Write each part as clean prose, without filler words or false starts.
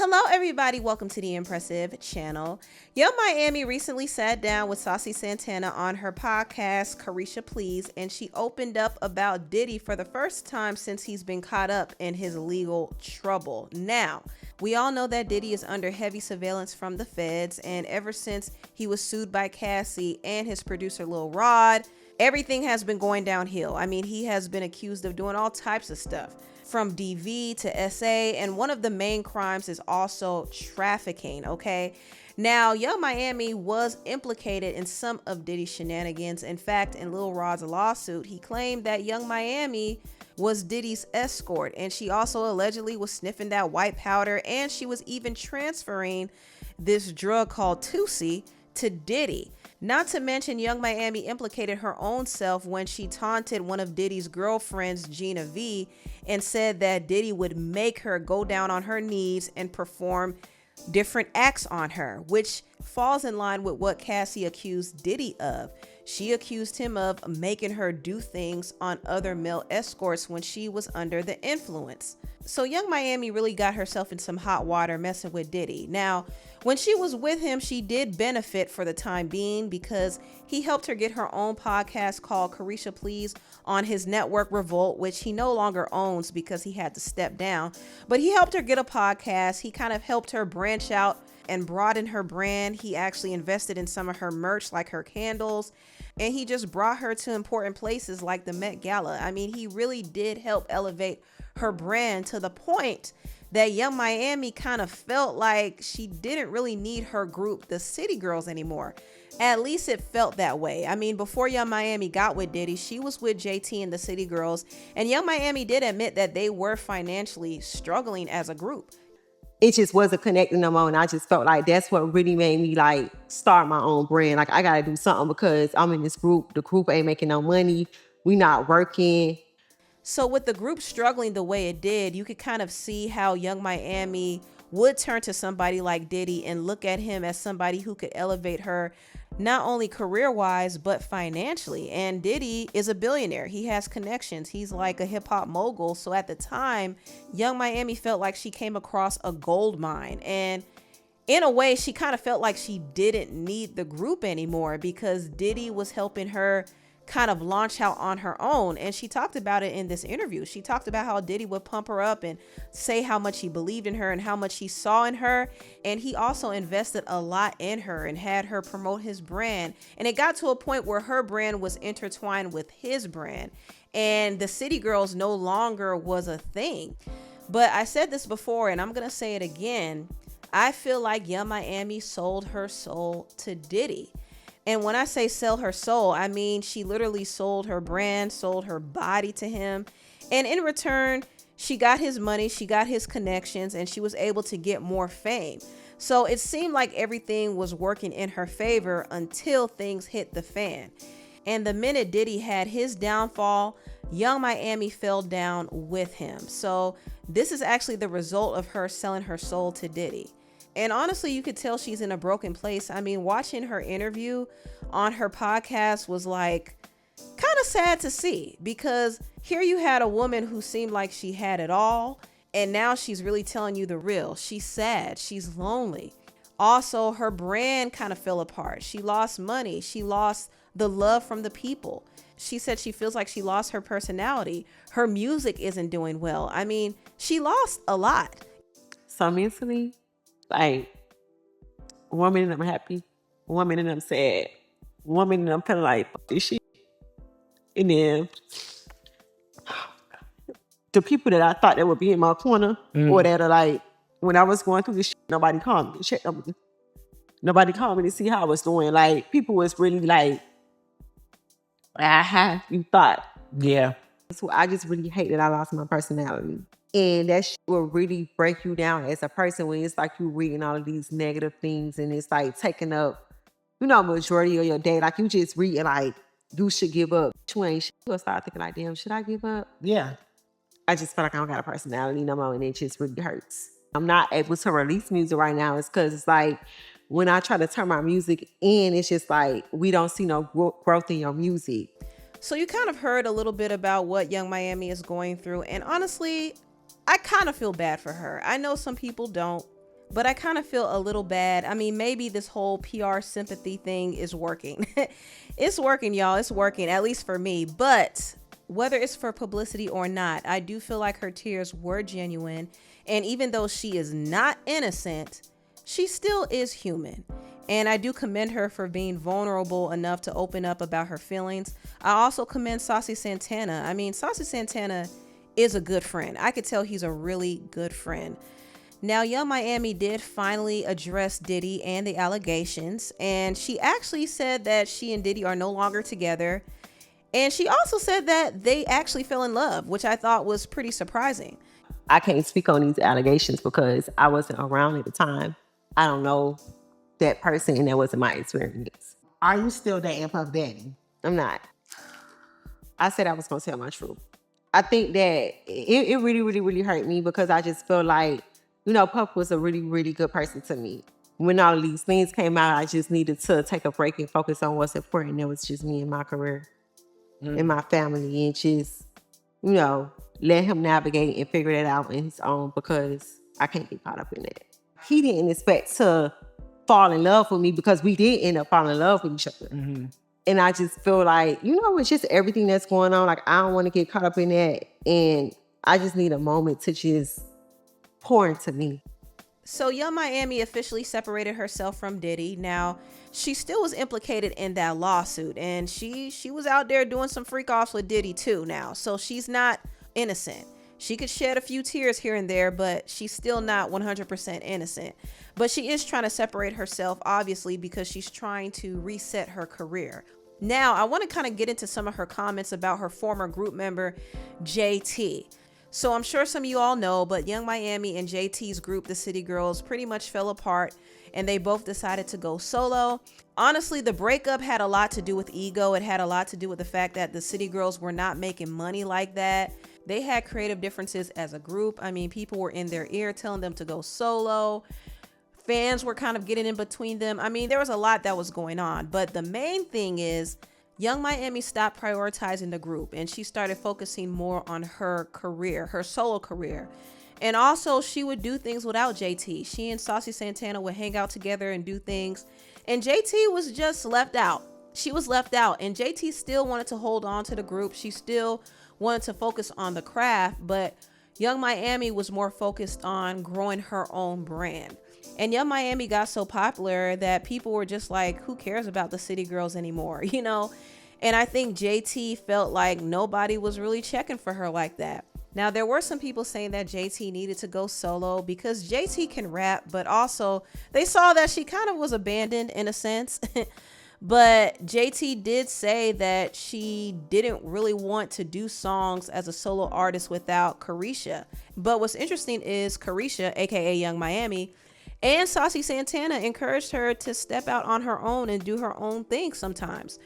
Hello everybody, welcome to the Empressive channel. Young Miami recently sat down with Saucy Santana on her podcast, Carisha Please, and she opened up about Diddy for the first time since he's been caught up in his legal trouble. Now, we all know that Diddy is under heavy surveillance from the feds, and ever since he was sued by Cassie and his producer Lil Rod, everything has been going downhill. I mean, he has been accused of doing all types of stuff, from DV to SA, and one of the main crimes is also trafficking, okay? Now, Young Miami was implicated in some of Diddy's shenanigans. In fact, in Lil Rod's lawsuit, he claimed that Young Miami was Diddy's escort, and she also allegedly was sniffing that white powder, and she was even transferring this drug called Tusi to Diddy. Not to mention, Young Miami implicated her own self when she taunted one of Diddy's girlfriends, Gina V, and said that Diddy would make her go down on her knees and perform different acts on her, which falls in line with what Cassie accused Diddy of. She accused him of making her do things on other male escorts when she was under the influence. So Young Miami really got herself in some hot water messing with Diddy. Now, when she was with him, she did benefit for the time being because he helped her get her own podcast called Carisha Please on his network Revolt, which he no longer owns because he had to step down. But he helped her get a podcast. He kind of helped her branch out and broaden her brand. He actually invested in some of her merch, like her candles, and he just brought her to important places like the Met Gala. I mean, he really did help elevate her brand to the point that Young Miami kind of felt like she didn't really need her group, the City Girls, anymore. At least it felt that way. I mean, before Young Miami got with Diddy, she was with JT and the City Girls, and Young Miami did admit that they were financially struggling as a group. It just wasn't connecting no more, and I just felt like that's what really made me like start my own brand. Like, I gotta do something because I'm in this group. The group ain't making no money. We not working. So with the group struggling the way it did, you could kind of see how Young Miami would turn to somebody like Diddy and look at him as somebody who could elevate her, not only career-wise, but financially. And Diddy is a billionaire. He has connections. He's like a hip-hop mogul. So at the time, Young Miami felt like she came across a gold mine. And in a way, she kind of felt like she didn't need the group anymore because Diddy was helping her kind of launch out on her own. And she talked about it in this interview. She talked about how Diddy would pump her up and say how much he believed in her and how much he saw in her. And he also invested a lot in her and had her promote his brand. And it got to a point where her brand was intertwined with his brand. And the City Girls no longer was a thing. But I said this before, and I'm going to say it again. I feel like Young Miami sold her soul to Diddy. And when I say sell her soul, I mean she literally sold her brand, sold her body to him. And in return, she got his money, she got his connections, and she was able to get more fame. So it seemed like everything was working in her favor until things hit the fan. And the minute Diddy had his downfall, Young Miami fell down with him. So this is actually the result of her selling her soul to Diddy. And honestly, you could tell she's in a broken place. I mean, watching her interview on her podcast was like kind of sad to see, because here you had a woman who seemed like she had it all, and now she's really telling you the real. She's sad. She's lonely. Also, her brand kind of fell apart. She lost money. She lost the love from the people. She said she feels like she lost her personality. Her music isn't doing well. I mean, she lost a lot. So mentally, like, 1 minute I'm happy, 1 minute I'm sad, 1 minute I'm kind of like, fuck this shit. And then the people that I thought that would be in my corner, or that are like, when I was going through this shit, nobody called me to check on me. Nobody called me to see how I was doing. Like, people was really like, you thought. Yeah. So I just really hate that I lost my personality. And that shit will really break you down as a person when it's like you reading all of these negative things and it's like taking up, majority of your day. Like, you just reading like, you should give up. You ain't shit. You'll start thinking like, damn, should I give up? Yeah. I just feel like I don't got a personality no more, and it just really hurts. I'm not able to release music right now. It's because it's like, when I try to turn my music in, it's just like, we don't see no growth in your music. So you kind of heard a little bit about what Young Miami is going through. And honestly, I kind of feel bad for her. I know some people don't. but I kind of feel a little bad. I mean, maybe this whole PR sympathy thing is working. It's working, y'all. It's working, at least for me. But whether it's for publicity or not, I do feel like her tears were genuine. And even though she is not innocent, she still is human. And I do commend her for being vulnerable enough to open up about her feelings. I also commend Saucy Santana. I mean, Saucy Santana is a good friend. I could tell he's a really good friend. Now, Young Miami did finally address Diddy and the allegations, and she actually said that she and Diddy are no longer together. And she also said that they actually fell in love, which I thought was pretty surprising. I can't speak on these allegations because I wasn't around at the time. I don't know that person, and that wasn't my experience. Are you still dating Puff Daddy? I'm not. I said I was going to tell my truth. I think that it really, really, really hurt me because I just feel like, you know, Puff was a really, really good person to me. When all of these things came out, I just needed to take a break and focus on what's important. It was just me and my career and my family, and just, you know, let him navigate and figure that out on his own because I can't be caught up in that. He didn't expect to fall in love with me because we did end up falling in love with each other. Mm-hmm. And I just feel like, you know, it's just everything that's going on. Like, I don't want to get caught up in that. And I just need a moment to just pour into me. So Young Miami officially separated herself from Diddy. Now, she still was implicated in that lawsuit, and she was out there doing some freak offs with Diddy too now. So she's not innocent. She could shed a few tears here and there, but she's still not 100% innocent. But she is trying to separate herself, obviously, because she's trying to reset her career. Now, I want to kind of get into some of her comments about her former group member, JT. So I'm sure some of you all know, but Young Miami and JT's group, the City Girls, pretty much fell apart, and they both decided to go solo. Honestly, the breakup had a lot to do with ego. It had a lot to do with the fact that the City Girls were not making money like that. They had creative differences as a group. I mean, people were in their ear telling them to go solo. Fans were kind of getting in between them. I mean, there was a lot that was going on. But the main thing is Young Miami stopped prioritizing the group, and she started focusing more on her career, her solo career. And also, she would do things without JT. She and Saucy Santana would hang out together and do things. And JT was just left out. She was left out. And JT still wanted to hold on to the group. She still wanted to focus on the craft. But Young Miami was more focused on growing her own brand. And Young Miami got so popular that people were just like, who cares about the City Girls anymore, you know? And I think JT felt like nobody was really checking for her like that. Now, there were some people saying that JT needed to go solo because JT can rap, but also they saw that she kind of was abandoned in a sense. But JT did say that she didn't really want to do songs as a solo artist without Carisha. But what's interesting is Carisha, aka Young Miami, and Saucy Santana encouraged her to step out on her own and do her own thing sometimes.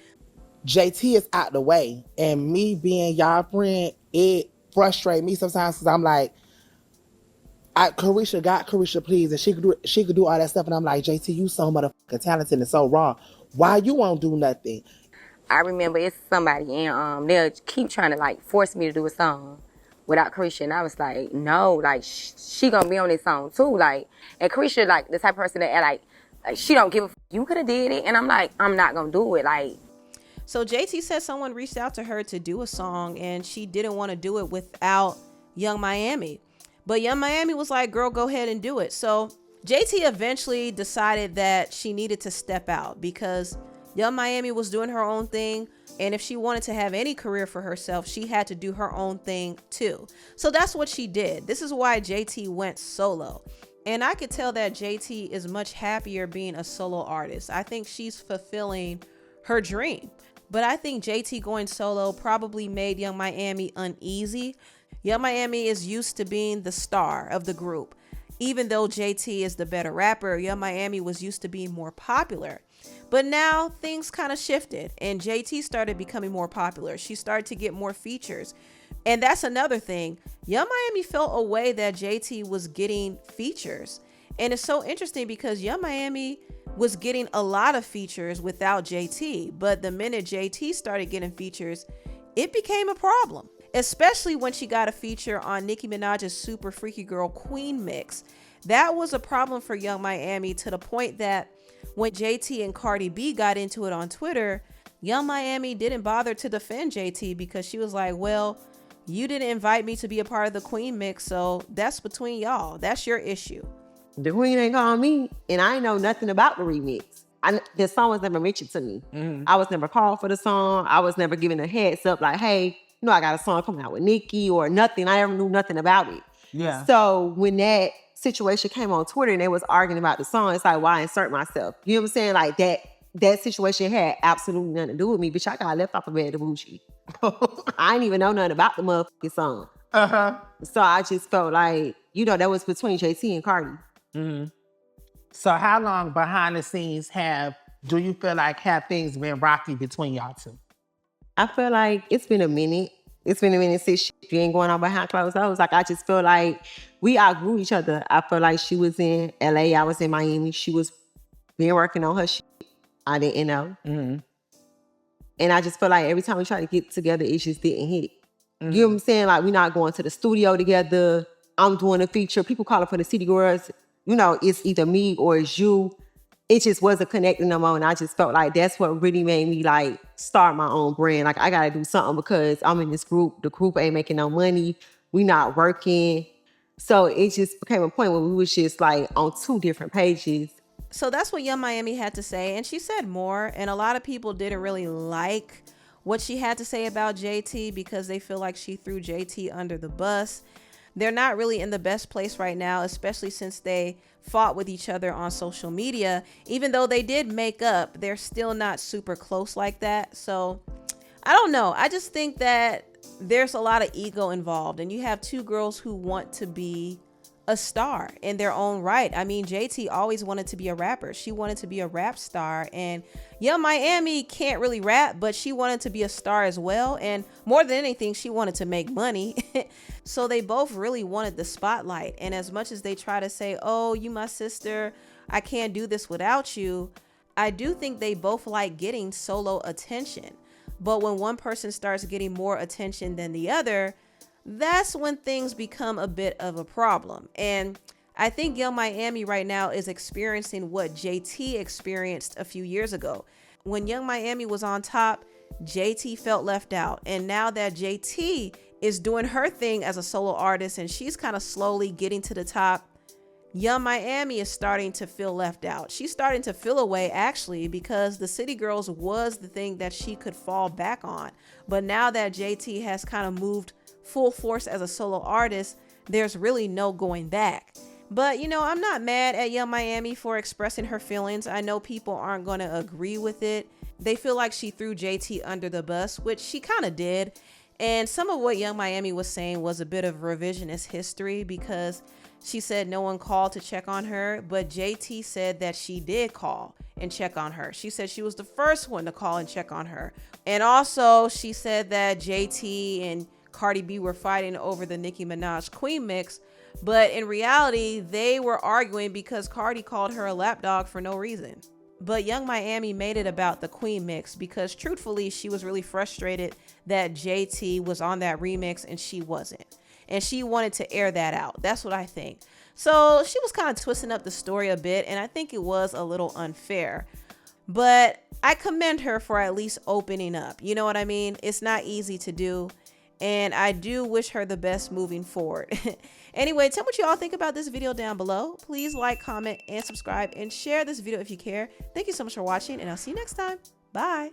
JT is out the way, and me being y'all friend, it frustrates me sometimes because I'm like, Carisha Please, and she could do all that stuff, and I'm like, JT, you so motherfucking talented and so raw. Why you won't do nothing? I remember it's somebody, and they'll keep trying to like force me to do a song without Carisha, and I was like, no, like she gonna be on this song too, like, and Carisha like the type of person that like she don't give a you could have did it, and I'm like, I'm not gonna do it, like. So JT said someone reached out to her to do a song, and she didn't want to do it without Young Miami. But Young Miami was like, girl, go ahead and do it. So JT eventually decided that she needed to step out because Young Miami was doing her own thing. And if she wanted to have any career for herself, she had to do her own thing too. So that's what she did. This is why JT went solo. And I could tell that JT is much happier being a solo artist. I think she's fulfilling her dream. But I think JT going solo probably made Young Miami uneasy. Young Miami is used to being the star of the group. Even though JT is the better rapper, Young Miami was used to being more popular. But now things kind of shifted and JT started becoming more popular. She started to get more features. And that's another thing. Young Miami felt a way that JT was getting features. And it's so interesting because Young Miami was getting a lot of features without JT. But the minute JT started getting features, it became a problem. Especially when she got a feature on Nicki Minaj's Super Freaky Girl Queen mix. That was a problem for Young Miami, to the point that when JT and Cardi B got into it on Twitter, Young Miami didn't bother to defend JT because she was like, well, you didn't invite me to be a part of the Queen mix, so that's between y'all. That's your issue. The Queen ain't called me, and I ain't know nothing about the remix. The song was never mentioned to me. I was never called for the song. I was never given a heads up like, hey, I got a song coming out with Nicki or nothing. I never knew nothing about it. Yeah. So when that situation came on Twitter and they was arguing about the song, it's like, why insert myself? You know what I'm saying? Like that situation had absolutely nothing to do with me. Bitch, I got left off of Bad to Bougie. I didn't even know nothing about the motherfucking song. So I just felt like, that was between JT and Cardi. So how long behind the scenes do you feel like have things been rocky between y'all two? I feel like it's been a minute. It's been a minute since she ain't going on behind closed doors. Like, I just feel like we outgrew each other. I feel like she was in LA, I was in Miami. She was been working on her shit. I didn't know. And I just feel like every time we try to get together, it just didn't hit. You know what I'm saying? Like, we're not going to the studio together. I'm doing a feature. People calling for the City Girls. It's either me or it's you. It just wasn't connecting no more. And I just felt like that's what really made me like start my own brand. Like, I got to do something because I'm in this group. The group ain't making no money. We not working. So it just became a point where we was just like on two different pages. So that's what Young Miami had to say. And she said more. And a lot of people didn't really like what she had to say about JT because they feel like she threw JT under the bus. They're not really in the best place right now, especially since they fought with each other on social media. Even though they did make up, they're still not super close like that. So I don't know. I just think that there's a lot of ego involved, and you have two girls who want to be a star in their own right. I mean, JT always wanted to be a rapper. She wanted to be a rap star, and Young Miami can't really rap, but she wanted to be a star as well. And more than anything, she wanted to make money. So they both really wanted the spotlight. And as much as they try to say, oh, you my sister, I can't do this without you, I do think they both like getting solo attention. But when one person starts getting more attention than the other, that's when things become a bit of a problem. And I think Young Miami right now is experiencing what JT experienced a few years ago. When Young Miami was on top, JT felt left out. And now that JT is doing her thing as a solo artist and she's kind of slowly getting to the top, Young Miami is starting to feel left out. She's starting to feel away, actually, because the City Girls was the thing that she could fall back on. But now that JT has kind of moved full force as a solo artist, there's really no going back. But I'm not mad at Young Miami for expressing her feelings. I know people aren't going to agree with it. They feel like she threw JT under the bus, which she kind of did. And some of what Young Miami was saying was a bit of revisionist history, because she said no one called to check on her, but JT said that she did call and check on her. She said she was the first one to call and check on her. And also she said that JT and Cardi B were fighting over the Nicki Minaj Queen mix, but in reality, they were arguing because Cardi called her a lapdog for no reason. But Young Miami made it about the Queen mix because truthfully, she was really frustrated that JT was on that remix and she wasn't. And she wanted to air that out. That's what I think. So she was kind of twisting up the story a bit, and I think it was a little unfair. But I commend her for at least opening up. You know what I mean? It's not easy to do. And I do wish her the best moving forward. Anyway, tell me what you all think about this video down below. Please like, comment, and subscribe, and share this video if you care. Thank you so much for watching, and I'll see you next time. Bye.